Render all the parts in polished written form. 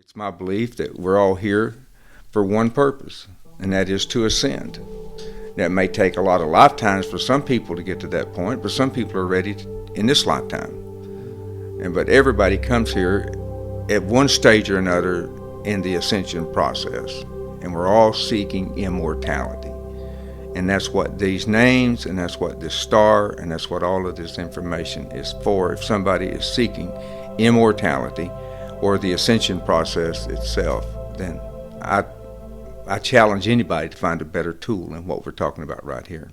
It's my belief that we're all here for one purpose, and that is to ascend. That may take a lot of lifetimes for some people to get to that point, but some people are ready in this lifetime. But everybody comes here at one stage or another in the ascension process, and we're all seeking immortality. And that's what these names, and that's what this star, and that's what all of this information is for. If somebody is seeking immortality or the ascension process itself, then I challenge anybody to find a better tool than what we're talking about right here.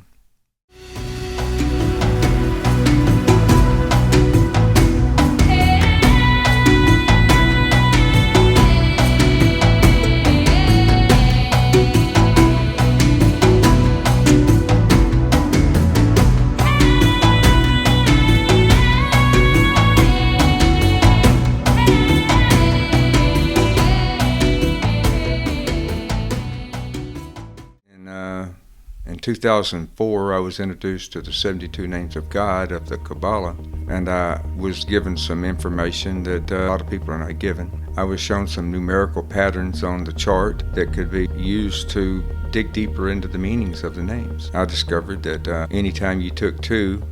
In 2004, I was introduced to the 72 Names of God of the Kaballah, and I was given some information that a lot of people are not given. I was shown some numerical patterns on the chart that could be used to dig deeper into the meanings of the names. I discovered that anytime you took two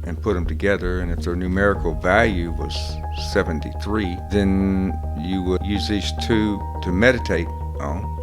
and put them together, and if their numerical value was 73, then you would use these two to meditate on.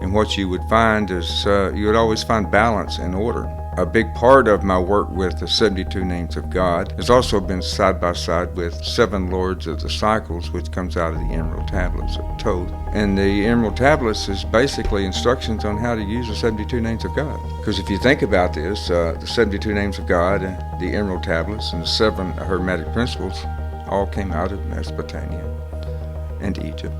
And what you would find is you would always find balance and order. A big part of my work with the 72 Names of God has also been side by side with 7 Lords of the Cycles, which comes out of the Emerald Tablets of Thoth. And the Emerald Tablets is basically instructions on how to use the 72 Names of God. Because if you think about this, the 72 Names of God, the Emerald Tablets, and the 7 Hermetic Principles all came out of Mesopotamia and Egypt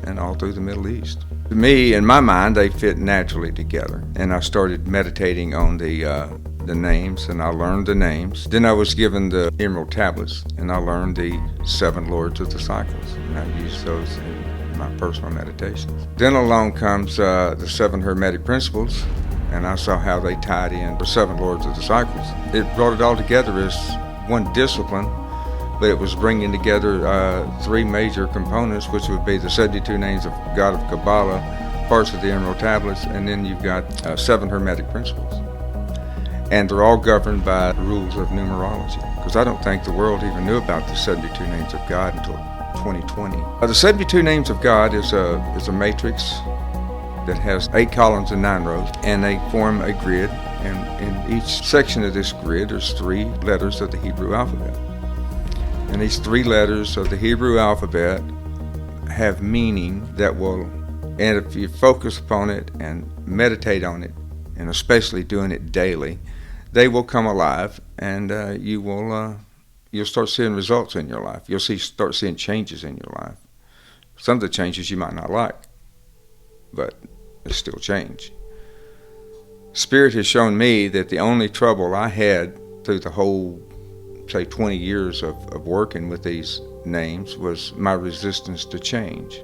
and all through the Middle East. To me, in my mind, they fit naturally together, and I started meditating on the names, and I learned the names. Then I was given the Emerald Tablets, and I learned the 7 Lords of the Cycles, and I used those in my personal meditations. Then along comes the 7 Hermetic Principles, and I saw how they tied in the 7 Lords of the Cycles. It brought it all together as one discipline, but it was bringing together 3 major components, which would be the 72 Names of God of Kaballah, parts of the Emerald Tablets, and then you've got 7 Hermetic Principles. And they're all governed by the rules of numerology, because I don't think the world even knew about the 72 Names of God until 2020. The 72 Names of God is a matrix that has 8 columns and 9 rows, and they form a grid, and in each section of this grid there's 3 letters of the Hebrew alphabet. And these 3 letters of the Hebrew alphabet have meaning that will, and if you focus upon it and meditate on it, and especially doing it daily, they will come alive, and you'll start seeing results in your life. You'll start seeing changes in your life. Some of the changes you might not like, but it's still change. Spirit has shown me that the only trouble I had through the whole, say, 20 years of working with these names was my resistance to change.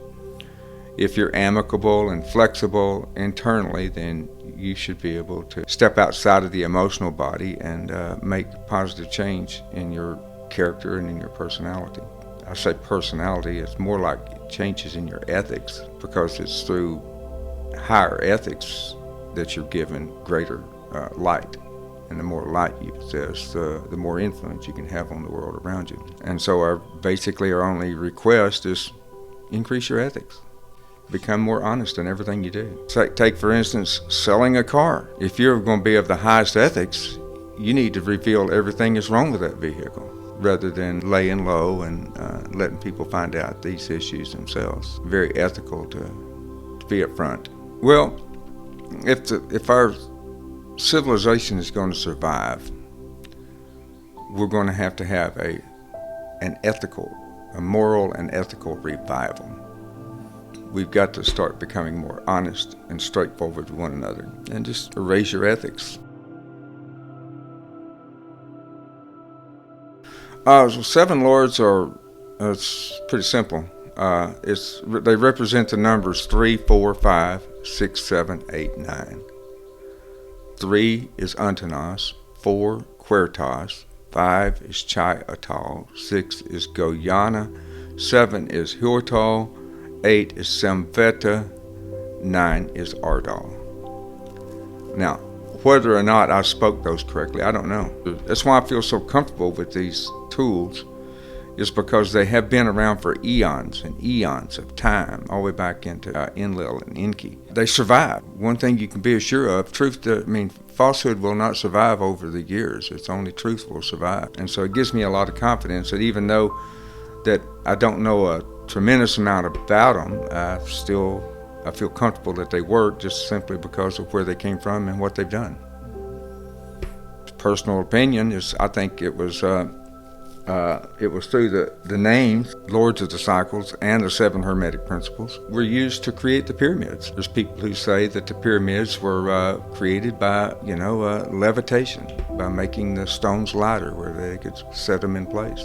If you're amicable and flexible internally, then you should be able to step outside of the emotional body and make positive change in your character and in your personality. I say personality, it's more like changes in your ethics, because it's through higher ethics that you're given greater light. And the more light you possess, the more influence you can have on the world around you. And so our only request is increase your ethics. Become more honest in everything you do. Take for instance, selling a car. If you're going to be of the highest ethics, you need to reveal everything that's wrong with that vehicle, rather than laying low and letting people find out these issues themselves. Very ethical to be upfront. Well, if our civilization is going to survive, we're going to have a moral and ethical revival. We've got to start becoming more honest and straightforward with one another, and just erase your ethics. So 7 Lords it's pretty simple. They represent the numbers 3, 4, 5, 6, 7, 8, 9. 3 is Antanas, 4 Quertas, 5 is Chai Atal, 6 is Goyana, 7 is Huortal, 8 is Samveta, 9 is Ardal. Now, whether or not I spoke those correctly, I don't know. That's why I feel so comfortable with these tools, is because they have been around for eons and eons of time, all the way back into Enlil and Enki. They survive. One thing you can be assured of, falsehood will not survive over the years. It's only truth will survive. And so it gives me a lot of confidence that even though that I don't know a tremendous amount about them, I feel comfortable that they work just simply because of where they came from and what they've done. Personal opinion is, I think it was through the names, Lords of the Cycles, and the 7 Hermetic principles were used to create the pyramids. There's people who say that the pyramids were created by, levitation, by making the stones lighter where they could set them in place.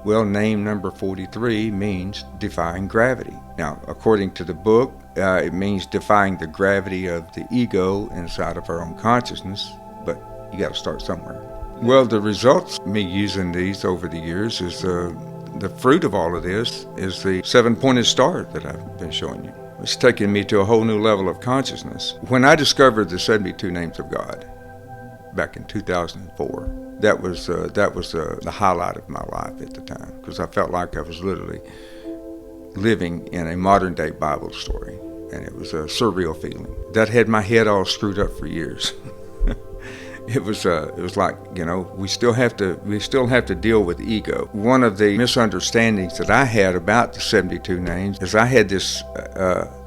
Well, name number 43 means defying gravity. Now, according to the book, it means defying the gravity of the ego inside of our own consciousness, but you got to start somewhere. Well, the results of me using these over the years is the fruit of all of this is the 7-pointed star that I've been showing you. It's taken me to a whole new level of consciousness. When I discovered the 72 names of God back in 2004, that was the highlight of my life at the time, because I felt like I was literally living in a modern-day Bible story, and it was a surreal feeling. That had my head all screwed up for years. It was like, we still have to deal with ego. One of the misunderstandings that I had about the 72 names is I had this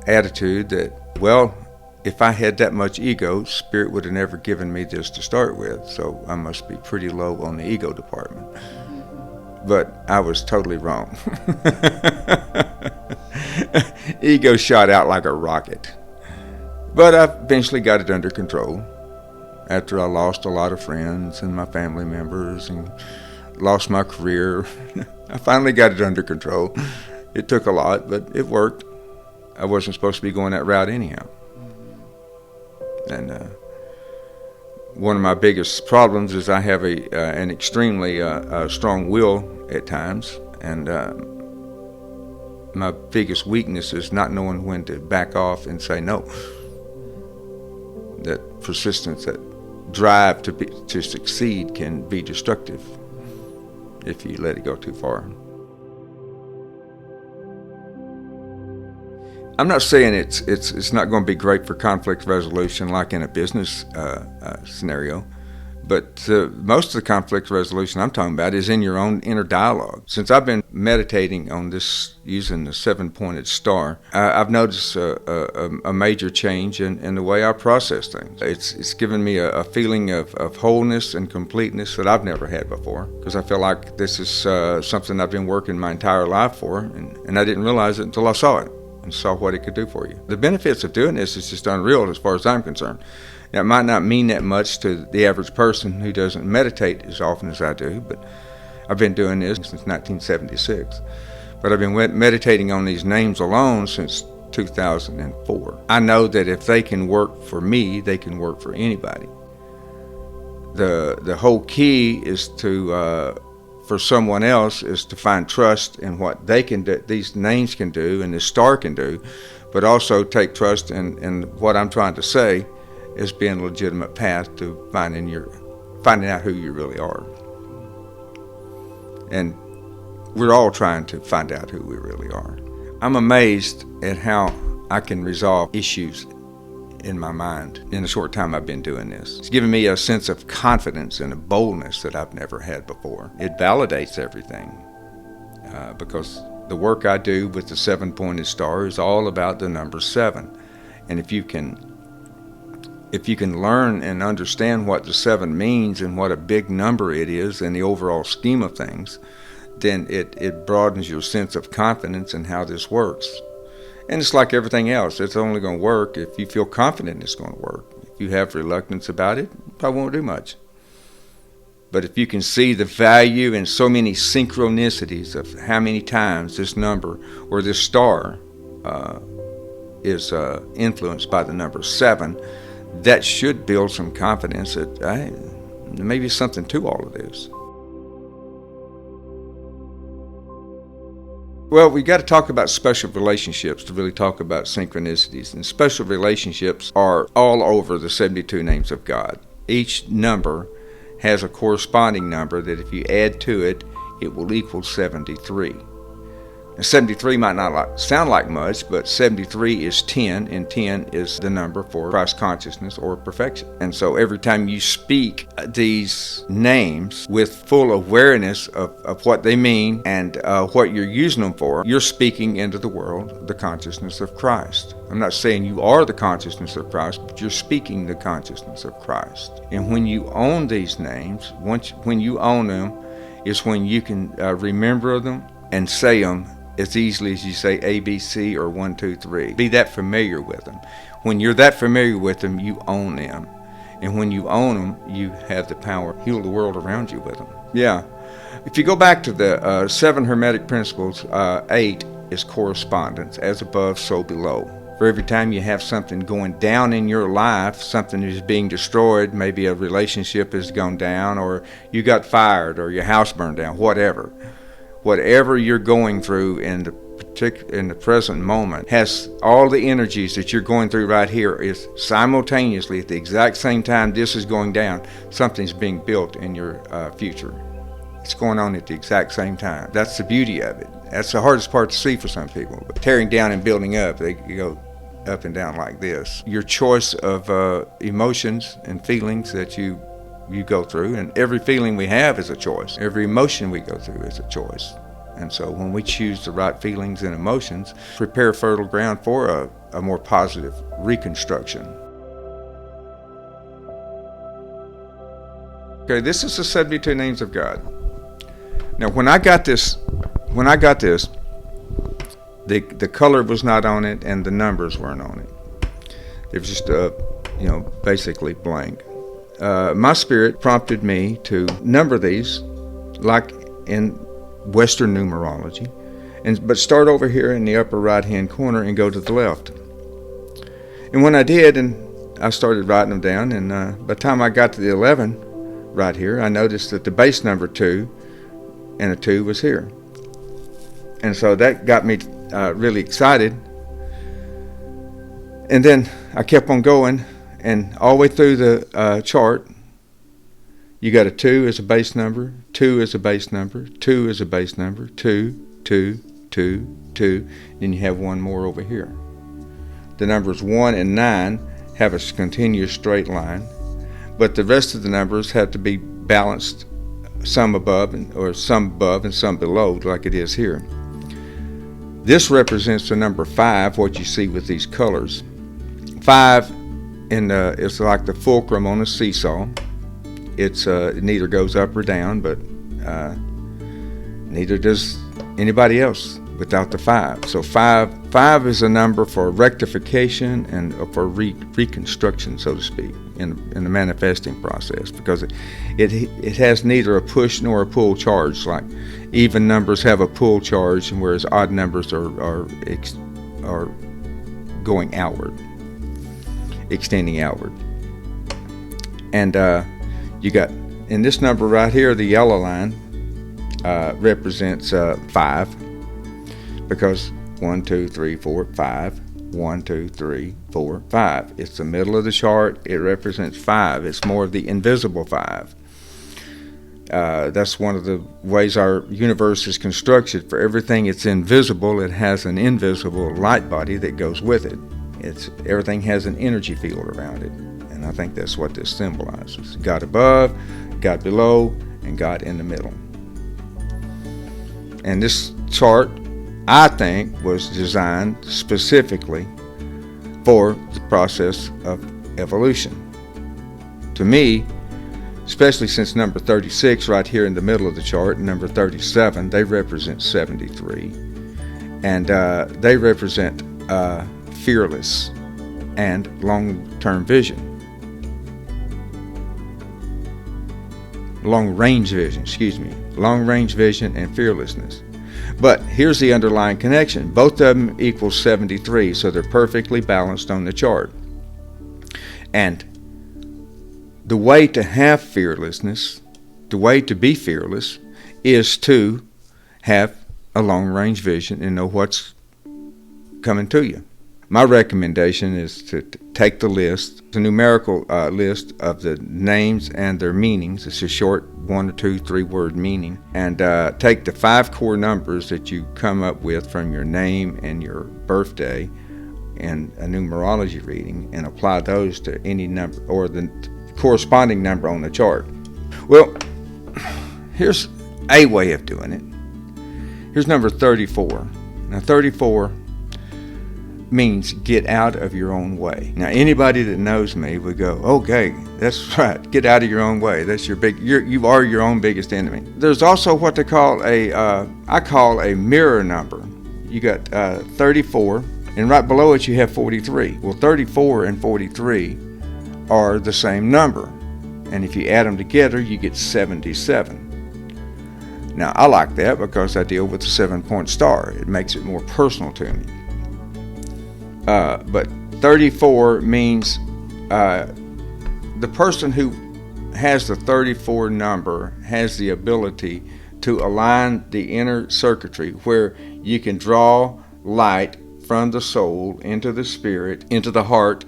attitude that, well, if I had that much ego, Spirit would have never given me this to start with, so I must be pretty low on the ego department. But I was totally wrong. Ego shot out like a rocket. But I eventually got it under control after I lost a lot of friends and my family members and lost my career. I finally got it under control. It took a lot, but it worked. I wasn't supposed to be going that route anyhow. And one of my biggest problems is I have an extremely strong will at times, and my biggest weakness is not knowing when to back off and say no. That persistence, that drive to succeed can be destructive if you let it go too far. I'm not saying it's not going to be great for conflict resolution like in a business scenario, but most of the conflict resolution I'm talking about is in your own inner dialogue. Since I've been meditating on this using the 7-pointed star, I've noticed a major change in the way I process things. It's given me a feeling of wholeness and completeness that I've never had before, because I feel like this is something I've been working my entire life for, and I didn't realize it until I saw it and saw what it could do for you. The benefits of doing this is just unreal as far as I'm concerned. Now, it might not mean that much to the average person who doesn't meditate as often as I do, but I've been doing this since 1976. But I've been meditating on these names alone since 2004. I know that if they can work for me, they can work for anybody. The whole key is to for someone else is to find trust in what they can do, these names can do, and this star can do, but also take trust in what I'm trying to say as being a legitimate path to finding out who you really are. And we're all trying to find out who we really are. I'm amazed at how I can resolve issues in my mind in the short time I've been doing this. It's given me a sense of confidence and a boldness that I've never had before. It validates everything because the work I do with the 7-pointed star is all about the number 7. And if you can learn and understand what the 7 means and what a big number it is in the overall scheme of things, then it broadens your sense of confidence in how this works. And it's like everything else. It's only going to work if you feel confident it's going to work. If you have reluctance about it, it probably won't do much. But if you can see the value in so many synchronicities of how many times this number or this star is influenced by the number 7, that should build some confidence that there may be something to all of this. Well, we got to talk about special relationships to really talk about synchronicities. And special relationships are all over the 72 names of God. Each number has a corresponding number that if you add to it, it will equal 73. Now, 73 might not sound like much, but 73 is 10, and 10 is the number for Christ consciousness or perfection. And so every time you speak these names with full awareness of what they mean and what you're using them for, you're speaking into the world the consciousness of Christ. I'm not saying you are the consciousness of Christ, but you're speaking the consciousness of Christ. And when you own these names, when you own them, is when you can remember them and say them as easily as you say A, B, C, or 1, 2, 3. Be that familiar with them. When you're that familiar with them, you own them. And when you own them, you have the power to heal the world around you with them. Yeah. If you go back to the 7 Hermetic principles, 8 is correspondence, as above, so below. For every time you have something going down in your life, something is being destroyed, maybe a relationship has gone down, or you got fired, or your house burned down, whatever you're going through in the present moment has all the energies that you're going through right here is simultaneously at the exact same time this is going down, something's being built in your future. It's going on at the exact same time. That's the beauty of it. That's the hardest part to see for some people. But tearing down and building up, they go up and down like this. Your choice of emotions and feelings that you go through, and every feeling we have is a choice. Every emotion we go through is a choice. And so when we choose the right feelings and emotions, prepare fertile ground for a more positive reconstruction. Okay, this is the 72 names of God. Now when I got this, the color was not on it and the numbers weren't on it. It was just basically blank. My spirit prompted me to number these like in Western numerology, but start over here in the upper right hand corner and go to the left. And when I did, and I started writing them down, and by the time I got to the 11 right here, I noticed that the base number 2 and a 2 was here. And so that got me really excited. And then I kept on going. And all the way through the chart, you got a 2 as a base number, 2 as a base number, 2 as a base number, 2, 2, 2, 2. Then you have one more over here. The numbers 1 and 9 have a continuous straight line, but the rest of the numbers have to be balanced, some above and some below, like it is here. This represents the number 5, what you see with these colors. 5 it's like the fulcrum on a seesaw. It neither goes up or down, but neither does anybody else without the 5. So 5 is a number for rectification and for reconstruction, so to speak, in the manifesting process, because it has neither a push nor a pull charge. Like even numbers have a pull charge, whereas odd numbers are going outward, extending outward. And you got in this number right here, the yellow line represents 5, because 1, 2, 3, 4, 5. 1, 2, 3, 4, 5. It's the middle of the chart. It represents 5. It's more of the invisible 5. That's one of the ways our universe is constructed. For everything it's invisible, it has an invisible light body that goes with it. Everything has an energy field around it. And I think that's what this symbolizes. God above, God below, and God in the middle. And this chart, I think, was designed specifically for the process of evolution. To me, especially since number 36 right here in the middle of the chart, and number 37, they represent 73. And they represent fearless and long-term vision. Long-range vision and fearlessness. But here's the underlying connection. Both of them equal 73, so they're perfectly balanced on the chart. And the way to have fearlessness, the way to be fearless, is to have a long-range vision and know what's coming to you. My recommendation is to take the list, the numerical list of the names and their meanings. It's a short 1 or 2, 3 word meaning, and take the 5 core numbers that you come up with from your name and your birthday in a numerology reading and apply those to any number or the corresponding number on the chart. Well, here's a way of doing it. Here's number 34. Now 34 means get out of your own way. Now anybody that knows me would go, okay, that's right, get out of your own way. That's you are your own biggest enemy. There's also what they call I call a mirror number. You got 34, and right below it you have 43. Well, 34 and 43 are the same number, and if you add them together you get 77. Now I like that because I deal with the 7-point star. It makes it more personal to me. But 34 means the person who has the 34 number has the ability to align the inner circuitry where you can draw light from the soul into the spirit, into the heart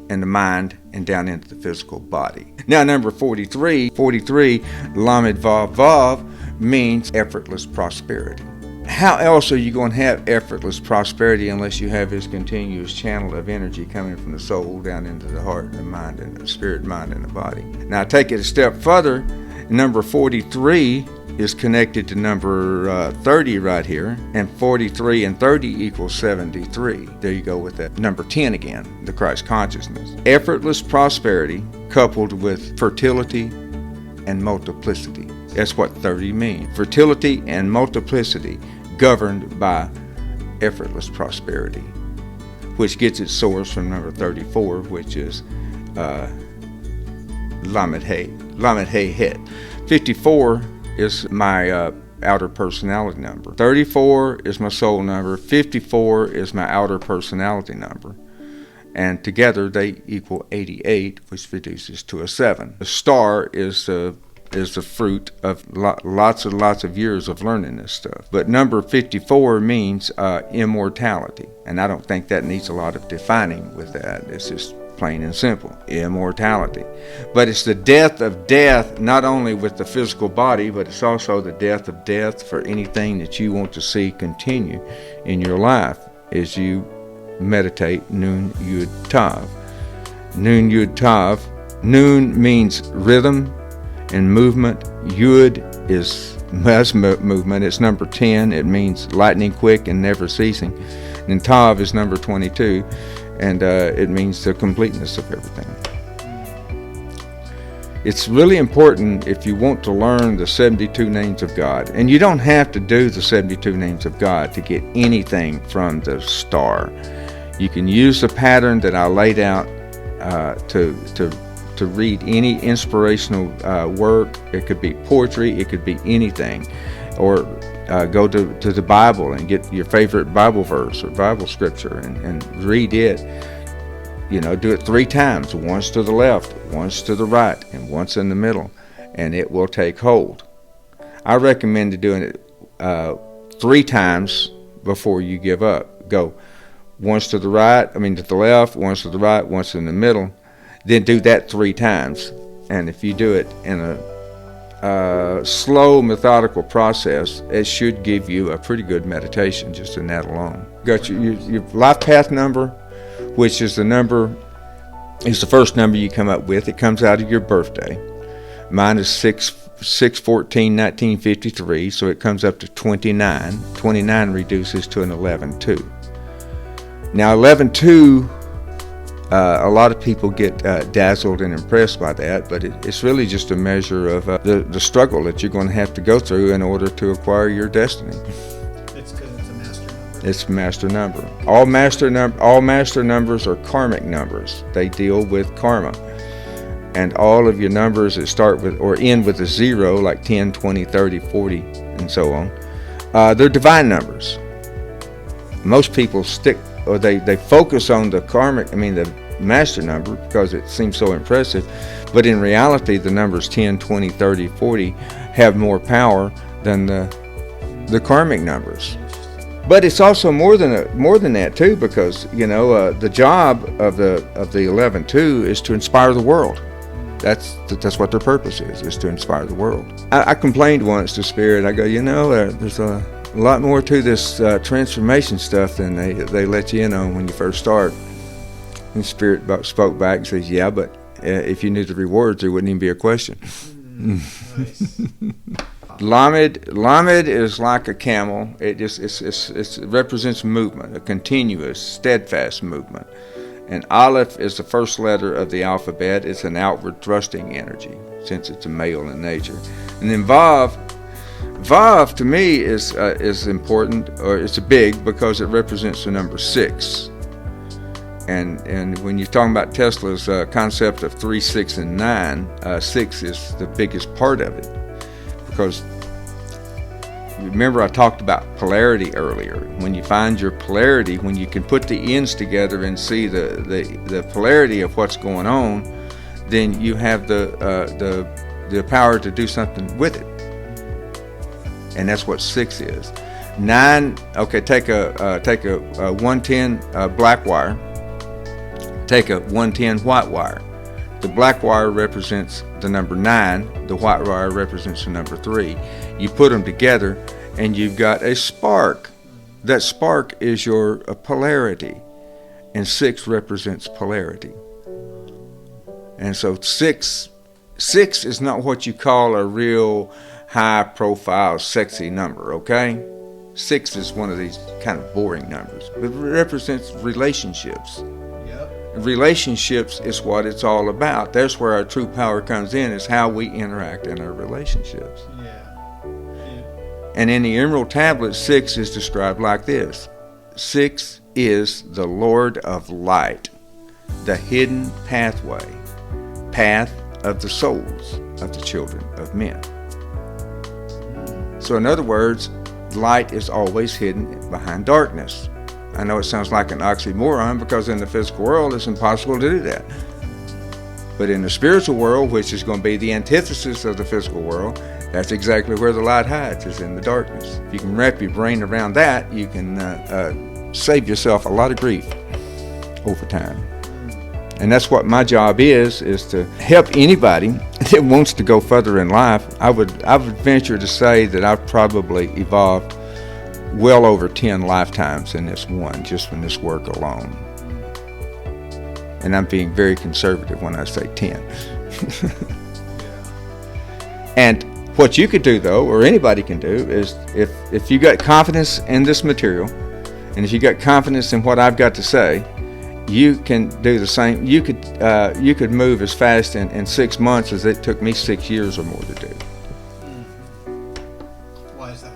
and the mind, and down into the physical body. Now number 43, Lamed Vav Vav, means effortless prosperity. How else are you going to have effortless prosperity unless you have this continuous channel of energy coming from the soul down into the heart and the mind and the spirit, mind, and the body? Now take it a step further. Number 43 is connected to number 30 right here, and 43 and 30 equals 73. There you go with that. Number 10 again, the Christ consciousness. Effortless prosperity coupled with fertility and multiplicity. That's what 30 means. Fertility and multiplicity governed by effortless prosperity, which gets its source from number 34, which is Lamed He Het. 54 is my outer personality number. 34 is my soul number. 54 is my outer personality number. And together they equal 88, which reduces to a 7. The star is the fruit of lots and lots of years of learning this stuff. But number 54 means immortality. And I don't think that needs a lot of defining with that. It's just plain and simple, immortality. But it's the death of death, not only with the physical body, but it's also the death of death for anything that you want to see continue in your life as you meditate Nun Yud Tav. Nun Yud Tav. Nun means rhythm and movement. Yud is movement. It's number 10. It means lightning quick and never ceasing. And Tav is number 22, and it means the completeness of everything. It's really important if you want to learn the 72 names of God, and you don't have to do the 72 names of God to get anything from the star. You can use the pattern that I laid out to read any inspirational work. It could be poetry, it could be anything, or go to the Bible and get your favorite Bible verse or Bible scripture and read it. You know, do it 3 times, once to the left, once to the right, and once in the middle, and it will take hold. I recommend doing it 3 times before you give up. Go once to the right, to the left, once to the right, once in the middle. Then do that 3 times. And if you do it in a slow, methodical process, it should give you a pretty good meditation just in that alone. Got your life path number, which is the first number you come up with. It comes out of your birthday. Mine is 6/14/1953, so it comes up to 29. 29 reduces to an 11-2. Now 11-2, a lot of people get dazzled and impressed by that, but it's really just a measure of the struggle that you're going to have to go through in order to acquire your destiny. It's because it's a master number. It's a master number. All master numbers are karmic numbers. They deal with karma. And all of your numbers that start with or end with a 0, like 10, 20, 30, 40, and so on, they're divine numbers. Most people they focus on the the master number because it seems so impressive, but in reality the numbers 10, 20, 30, 40 have more power than the the karmic numbers. But it's also more than that too, because the job of the 11-2 is to inspire the world. That's what their purpose is to inspire the world. I complained once to Spirit. I go, there's a lot more to this transformation stuff than they let you in on when you first start. And Spirit spoke back and says, yeah, but if you knew the rewards, there wouldn't even be a question. Nice. Lamed is like a camel. It represents movement, a continuous, steadfast movement. And Aleph is the first letter of the alphabet. It's an outward thrusting energy, since it's a male in nature. And then Vav to me is important, or it's big, because it represents the number 6. And when you're talking about Tesla's concept of 3, 6, and 9, 6 is the biggest part of it. Because remember I talked about polarity earlier. When you find your polarity, when you can put the ends together and see the polarity of what's going on, then you have the power to do something with it. And that's what 6 is. 9. Okay, take a 110 black wire. Take a 110 white wire. The black wire represents the number 9. The white wire represents the number 3. You put them together and you've got a spark. That spark is your polarity. And 6 represents polarity. And so 6 is not what you call a real high profile sexy number, okay? 6 is one of these kind of boring numbers. But it represents relationships. Relationships is what it's all about. That's where our true power comes in, is how we interact in our relationships. And in the Emerald Tablet, 6 is described like this. 6 is the Lord of Light, the hidden pathway, path of the souls of the children of men. So in other words, light is always hidden behind darkness. I know it sounds like an oxymoron, because in the physical world it's impossible to do that. But in the spiritual world, which is going to be the antithesis of the physical world, that's exactly where the light hides, is in the darkness. If you can wrap your brain around that, you can save yourself a lot of grief over time. And that's what my job is to help anybody that wants to go further in life. I would venture to say that I've probably evolved well over 10 lifetimes in this one, just from this work alone. And I'm being very conservative when I say 10. And what you could do, though, or anybody can do, is if you got confidence in this material, and if you got confidence in what I've got to say, you can do the same. You could move as fast in 6 months as it took me 6 years or more to do. Why is that?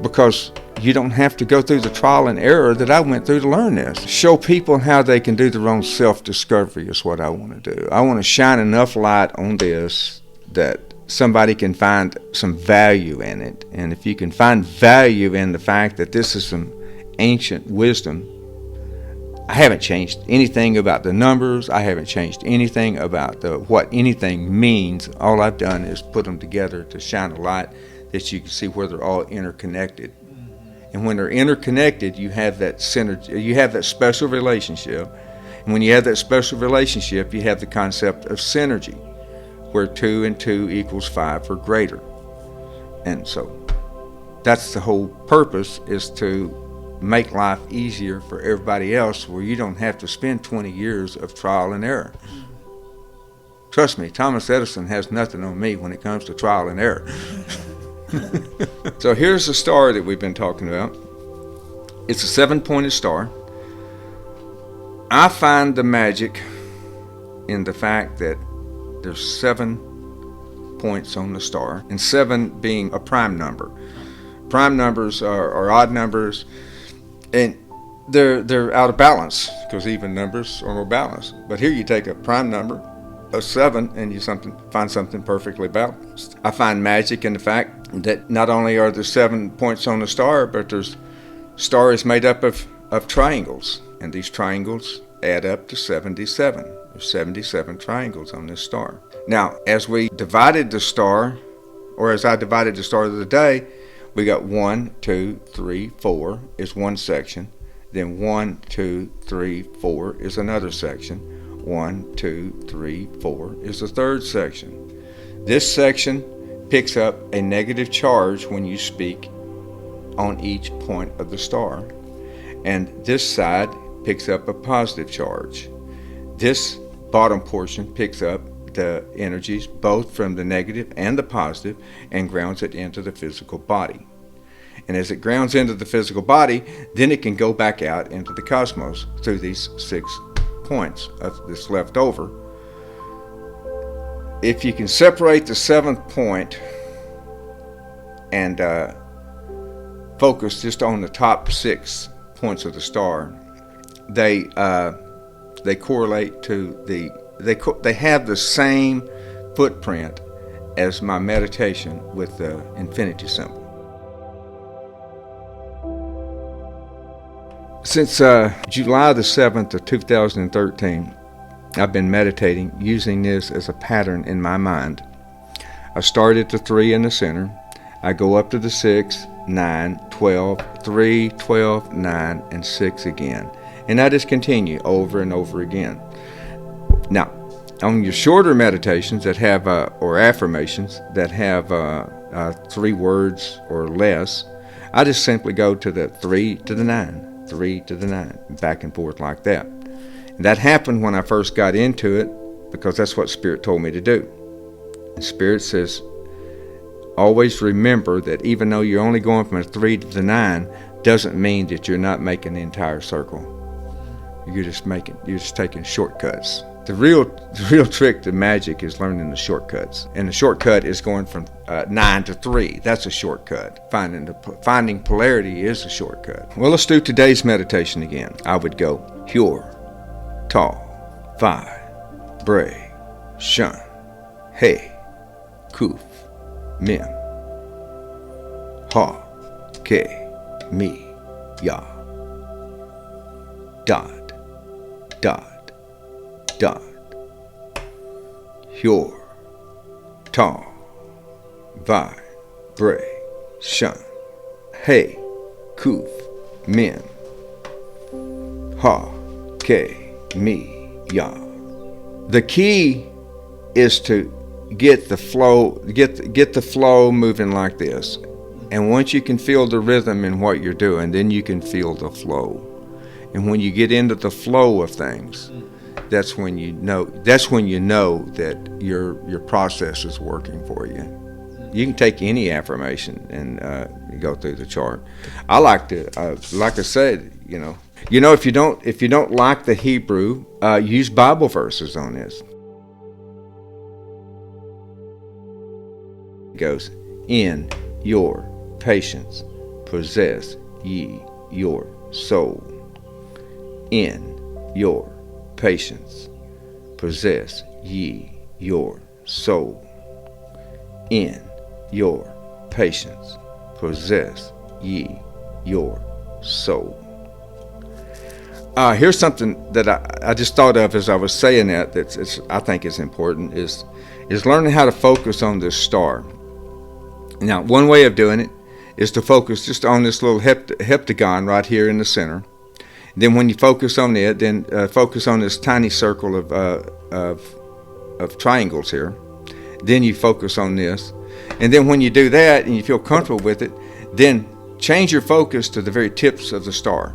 Because you don't have to go through the trial and error that I went through to learn this. Show people how they can do their own self-discovery is what I want to do. I want to shine enough light on this that somebody can find some value in it. And if you can find value in the fact that this is some ancient wisdom, I haven't changed anything about the numbers. I haven't changed anything about what anything means. All I've done is put them together to shine a light that you can see where they're all interconnected. And when they're interconnected, you have that synergy, you have that special relationship. And when you have that special relationship, you have the concept of synergy, where 2 and 2 equals 5 or greater. And so that's the whole purpose, is to make life easier for everybody else, where you don't have to spend 20 years of trial and error. Trust me, Thomas Edison has nothing on me when it comes to trial and error. So here's the star that we've been talking about. It's a 7-pointed star. I find the magic in the fact that there's 7 points on the star, and 7 being a prime number. Prime numbers are odd numbers, and they're out of balance, because even numbers are more balanced. But here you take a prime number, a 7, and you find something perfectly balanced. I find magic in the fact that not only are there 7 points on the star, but the star is made up of triangles, and these triangles add up to 77. There's 77 triangles on this star. Now, as we divided the star, or as I divided the star of the day, We got 1, 2, 3, 4 is one section. Then 1, 2, 3, 4 is another section. 1, 2, 3, 4 is the third section. This section picks up a negative charge when you speak on each point of the star. And this side picks up a positive charge. This bottom portion picks up the energies both from the negative and the positive and grounds it into the physical body. And as it grounds into the physical body, then it can go back out into the cosmos through these 6 points of this left over. If you can separate the 7th point and focus just on the top 6 points of the star, they correlate to they have the same footprint as my meditation with the infinity symbol. Since July the 7th of 2013, I've been meditating using this as a pattern in my mind. I start at the 3 in the center. I go up to the 6, 9, 12, 3, 12, 9, and 6 again. And I just continue over and over again. Now, on your shorter meditations that have, or affirmations that have 3 words or less, I just simply go to the 3 to the 9. 3 to the 9, back and forth like that. And that happened when I first got into it because that's what Spirit told me to do. And Spirit says, always remember that even though you're only going from a 3 to the 9, doesn't mean that you're not making the entire circle. You're just taking shortcuts. The real trick to magic is learning the shortcuts. And the shortcut is going from 9 to 3. That's a shortcut. Finding polarity is a shortcut. Well, let's do today's meditation again. I would go Hyur, Ta, Vi, Bre, Shun, He, Kuf, Mem, Ha, Ke, Mi, Ya, Dad, Dad, Dad, Hyur, Ta, Vi, Bre, Shun, He, Kuf, Mem, Ha, Ke, Mi, Ya. The key is to get the flow moving like this. And once you can feel the rhythm in what you're doing, then you can feel the flow. And when you get into the flow of things, that's when you know that your process is working for you. You can take any affirmation and go through the chart. I like to, like I said, if you don't like the Hebrew, use Bible verses on this. It goes, in your patience possess ye your soul. In your patience possess ye your soul. In your patience possess ye your soul. Here's something that I just thought of as I was saying that I think is important is learning how to focus on this star. Now, one way of doing it is to focus just on this little heptagon right here in the center. Then when you focus on it, then focus on this tiny circle of triangles here. Then you focus on this. And then when you do that and you feel comfortable with it, then change your focus to the very tips of the star.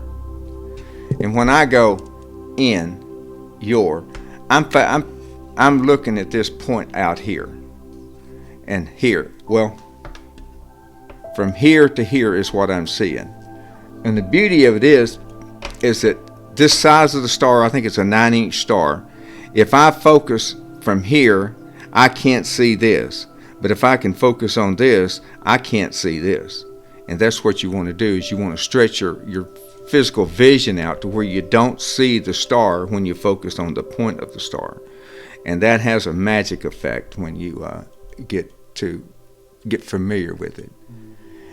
And when I go in your, I'm looking at this point out here and here. Well, from here to here is what I'm seeing. And the beauty of it is that this size of the star, I think it's a 9-inch star. If I focus from here, I can't see this. But if I can focus on this, I can't see this. And that's what you want to do, is you want to stretch your physical vision out to where you don't see the star when you focus on the point of the star. And that has a magic effect when you get familiar with it.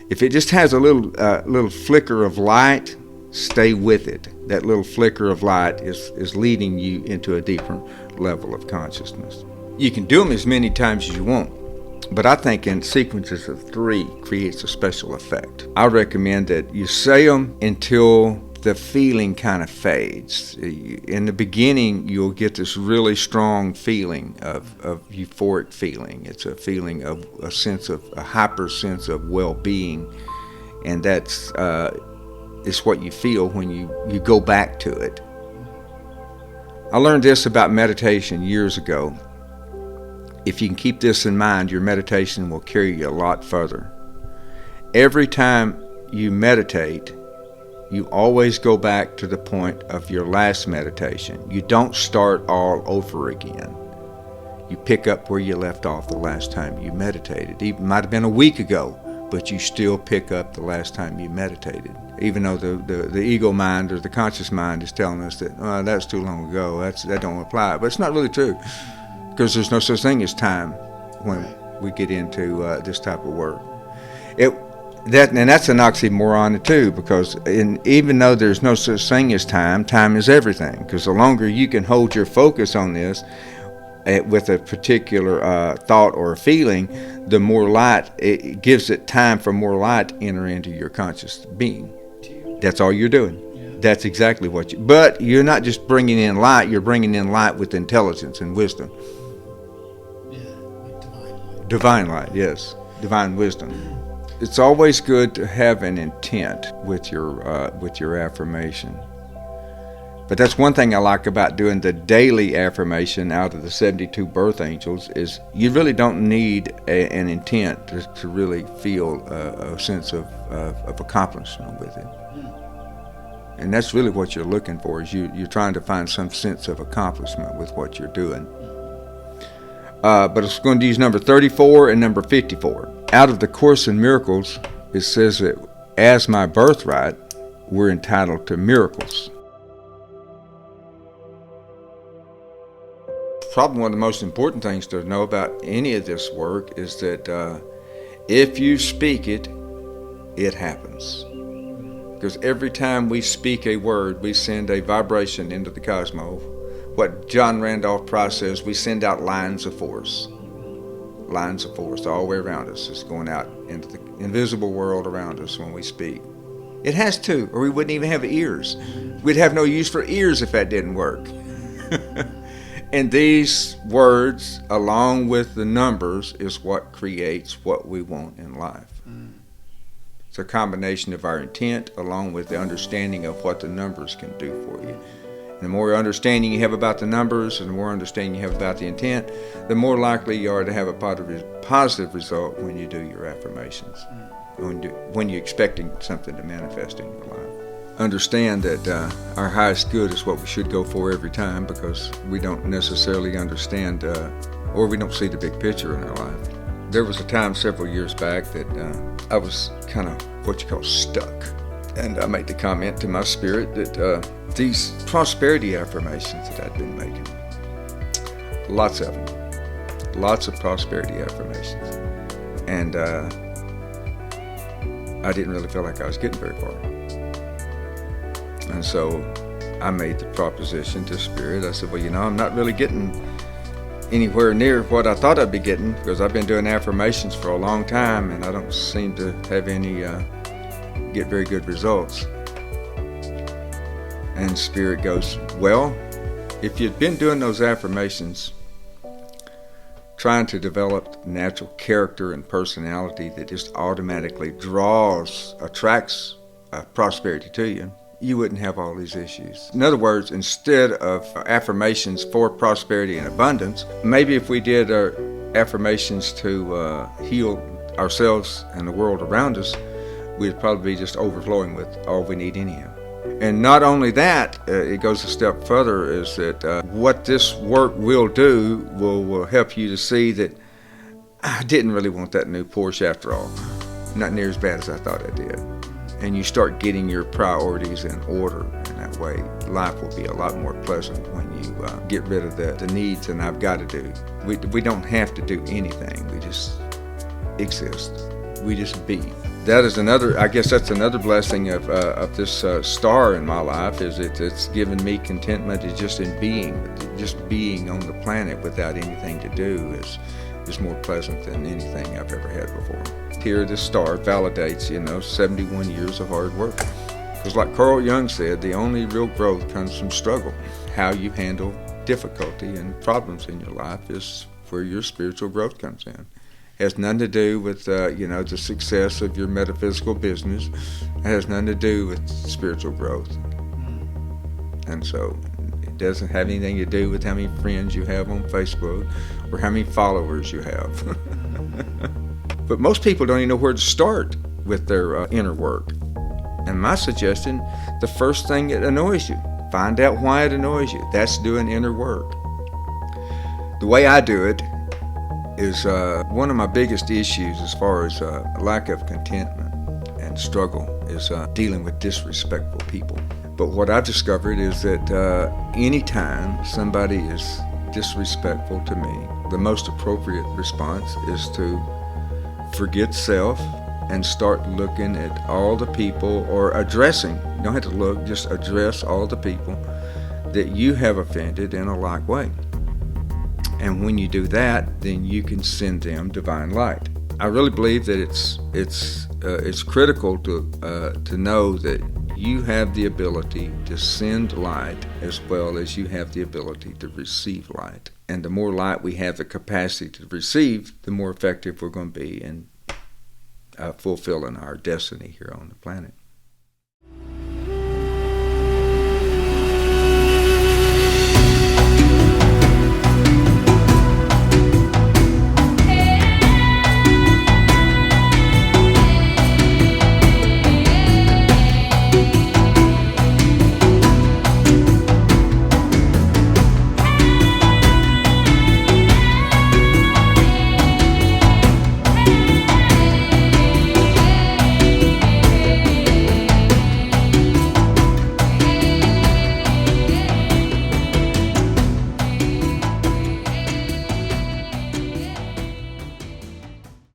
If it just has a little flicker of light, stay with it. That little flicker of light is leading you into a deeper level of consciousness. You can do them as many times as you want. But I think in sequences of 3 creates a special effect. I recommend that you say them until the feeling kind of fades. In the beginning, you'll get this really strong feeling of euphoric feeling. It's a feeling of a hyper sense of well-being, and that's it's what you feel when you go back to it. I learned this about meditation years ago. If you can keep this in mind, your meditation will carry you a lot further. Every time you meditate, you always go back to the point of your last meditation. You don't start all over again. You pick up where you left off the last time you meditated. It might have been a week ago, but you still pick up the last time you meditated. Even though the ego mind or the conscious mind is telling us that, oh, that's too long ago, that don't apply. But it's not really true, because there's no such thing as time when we get into this type of work. That's an oxymoron too, because even though there's no such thing as time is everything. Because the longer you can hold your focus on this with a particular thought or feeling, the more light, it gives it time for more light to enter into your conscious being. That's all you're doing. Yeah. That's exactly what but you're not just bringing in light, you're bringing in light with intelligence and wisdom. Yeah, like divine light. Divine light, yes. Divine wisdom. It's always good to have an intent with your affirmation. But that's one thing I like about doing the daily affirmation out of the 72 birth angels, is you really don't need an intent to really feel a sense of accomplishment with it. And that's really what you're looking for, is you're trying to find some sense of accomplishment with what you're doing. But it's going to use number 34 and number 54. Out of the Course in Miracles, it says that as my birthright, we're entitled to miracles. Probably one of the most important things to know about any of this work is that if you speak it, it happens. Because every time we speak a word, we send a vibration into the cosmos. What John Randolph Price says, we send out lines of force. Lines of force all the way around us. It's going out into the invisible world around us when we speak. It has to, or we wouldn't even have ears. We'd have no use for ears if that didn't work. And these words, along with the numbers, is what creates what we want in life. It's a combination of our intent along with the understanding of what the numbers can do for you. And the more understanding you have about the numbers and the more understanding you have about the intent, the more likely you are to have a positive result when you do your affirmations, when you're expecting something to manifest in your life. Understand that our highest good is what we should go for every time, because we don't necessarily understand or we don't see the big picture in our life. There was a time several years back that I was kind of what you call stuck. And I made the comment to my spirit that these prosperity affirmations that I'd been making, lots of them, lots of prosperity affirmations. And I didn't really feel like I was getting very far. And so I made the proposition to Spirit. I said, well, I'm not really getting anywhere near what I thought I'd be getting, because I've been doing affirmations for a long time and I don't seem to have any get very good results. And Spirit goes, well, if you've been doing those affirmations, trying to develop natural character and personality that just automatically attracts prosperity to you, you wouldn't have all these issues. In other words, instead of affirmations for prosperity and abundance, maybe if we did our affirmations to heal ourselves and the world around us, we'd probably be just overflowing with all we need anyhow. And not only that, it goes a step further, is that what this work will do will help you to see that I didn't really want that new Porsche after all. Not near as bad as I thought I did. And you start getting your priorities in order, and that way life will be a lot more pleasant when you get rid of the needs and I've got to do. We don't have to do anything. We just exist. We just be. That is I guess that's another blessing of this star in my life, is it's given me contentment is just in being. Just being on the planet without anything to do is more pleasant than anything I've ever had before. Here, the star validates, 71 years of hard work. Because like Carl Jung said, the only real growth comes from struggle. How you handle difficulty and problems in your life is where your spiritual growth comes in. It has nothing to do with, the success of your metaphysical business. It has nothing to do with spiritual growth. And so it doesn't have anything to do with how many friends you have on Facebook or how many followers you have. But most people don't even know where to start with their inner work. And my suggestion, the first thing that annoys you, find out why it annoys you. That's doing inner work. The way I do it is one of my biggest issues as far as lack of contentment and struggle is dealing with disrespectful people. But what I've discovered is that anytime somebody is disrespectful to me, the most appropriate response is to forget self and start looking at all the people, or addressing, you don't have to look, just address all the people that you have offended in a like way. And when you do that, then you can send them divine light. I really believe that it's critical to know that you have the ability to send light as well as you have the ability to receive light. And the more light we have the capacity to receive, the more effective we're going to be in fulfilling our destiny here on the planet.